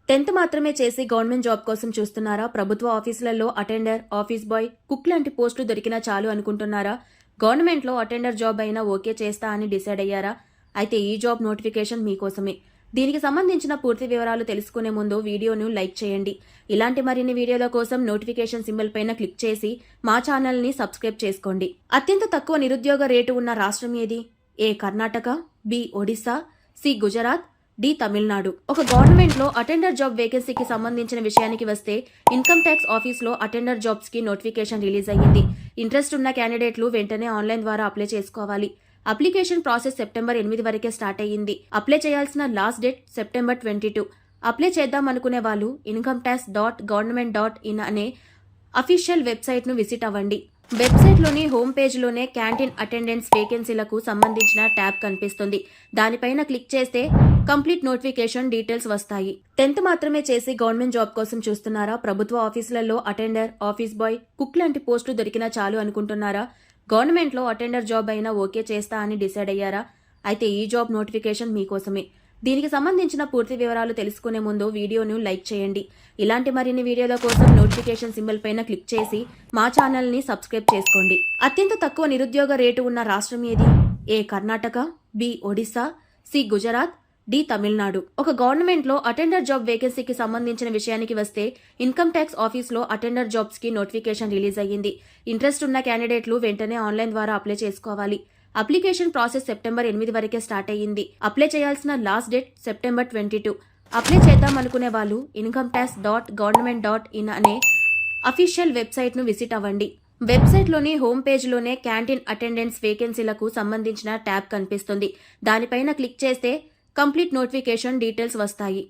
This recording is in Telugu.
10th మాత్రమే చేసి గవర్నమెంట్ జాబ్ కోసం చూస్తున్నారా? ప్రభుత్వ ఆఫీసులలో అటెండర్, ఆఫీస్ బాయ్, కుక్ లాంటి పోస్టులు దొరికినా చాలు అనుకుంటున్నారా? గవర్నమెంట్లో అటెండర్ జాబ్ అయినా ఓకే చేస్తా అని డిసైడ్ అయ్యారా? అయితే ఈ జాబ్ నోటిఫికేషన్ మీకోసమే. దీనికి సంబంధించిన పూర్తి వివరాలు తెలుసుకునే ముందు వీడియోను లైక్ చేయండి. ఇలాంటి మరిన్ని వీడియోల కోసం నోటిఫికేషన్ సింబల్ పైన క్లిక్ చేసి మా ఛానల్ని సబ్స్క్రైబ్ చేసుకోండి. అత్యంత తక్కువ నిరుద్యోగ రేటు ఉన్న రాష్ట్రం ఏది? A Karnataka, B Odisha, C Gujarat, D Tamil Nadu. ఒక గవర్నమెంట్లో అటెండర్ జాబ్ వేకెన్సీకి సంబంధించిన విషయానికి వస్తే ఇన్కమ్ ట్యాక్స్ ఆఫీస్లో అటెండర్ జాబ్స్ కి నోటిఫికేషన్ రిలీజ్ అయ్యింది. ఇంట్రెస్ట్ ఉన్న క్యాండిడేట్లు వెంటనే ఆన్లైన్ ద్వారా అప్లై చేసుకోవాలి. అప్లికేషన్ ప్రాసెస్ సెప్టెంబర్ 8 వరకే స్టార్ట్ అయ్యింది. అప్లై చేయాల్సిన లాస్ట్ డేట్ సెప్టెంబర్ 22. అప్లై చేద్దాం అనుకునే వాళ్ళు incometax.government.in అనే అఫీషియల్ వెబ్సైట్ను విజిట్ అవ్వండి. వెబ్సైట్లోని హోమ్ పేజ్లోనే క్యాంటీన్ అటెండెన్స్ వేకెన్సీలకు సంబంధించిన ట్యాబ్ కనిపిస్తుంది. దానిపైన క్లిక్ చేస్తే కంప్లీట్ నోటిఫికేషన్ డీటెయిల్స్ వస్తాయి. 10th మాత్రమే చేసి గవర్నమెంట్ జాబ్ కోసం చూస్తున్నారా? ప్రభుత్వ ఆఫీసులలో అటెండర్, ఆఫీస్ బాయ్, కుక్ లాంటి పోస్టులు దొరికినా చాలు అనుకుంటున్నారా? గవర్నమెంట్లో అటెండర్ జాబ్ అయినా ఓకే చేస్తా అని డిసైడ్ అయ్యారా? అయితే ఈ జాబ్ నోటిఫికేషన్ మీకోసమే. దీనికి సంబంధించిన పూర్తి వివరాలు తెలుసుకునే ముందు వీడియోను లైక్ చేయండి. ఇలాంటి మరిన్ని వీడియోల కోసం నోటిఫికేషన్ సింబల్ పైన క్లిక్ చేసి మా ఛానల్ని సబ్స్క్రైబ్ చేసుకోండి. అత్యంత తక్కువ నిరుద్యోగ రేటు ఉన్న రాష్ట్రం ఏది? A Karnataka, B Odisha, C Gujarat, D Tamil Nadu. ఒక గవర్నమెంట్లో అటెండర్ జాబ్ వేకెన్సీకి సంబంధించిన విషయానికి వస్తే ఇన్కమ్ ట్యాక్స్ ఆఫీస్లో అటెండర్ జాబ్స్ కి నోటిఫికేషన్ రిలీజ్ అయ్యింది. ఇంట్రెస్ట్ ఉన్న క్యాండిడేట్లు వెంటనే ఆన్లైన్ ద్వారా అప్లై చేసుకోవాలి. అప్లికేషన్ ప్రాసెస్ సెప్టెంబర్ 8 వరకే స్టార్ట్ అయ్యింది. అప్లై చేయాల్సిన లాస్ట్ డేట్ సెప్టెంబర్ 22. అప్లై చేద్దాం అనుకునే వాళ్ళు incometax.government.in అనే అఫీషియల్ వెబ్సైట్ను విజిట్ అవ్వండి. వెబ్సైట్లోని హోమ్ పేజ్లోనే క్యాంటీన్ అటెండెన్స్ వేకెన్సీలకు సంబంధించిన ట్యాబ్ కనిపిస్తుంది. దానిపైన క్లిక్ చేస్తే కంప్లీట్ నోటిఫికేషన్ డీటెయిల్స్ వస్తాయి.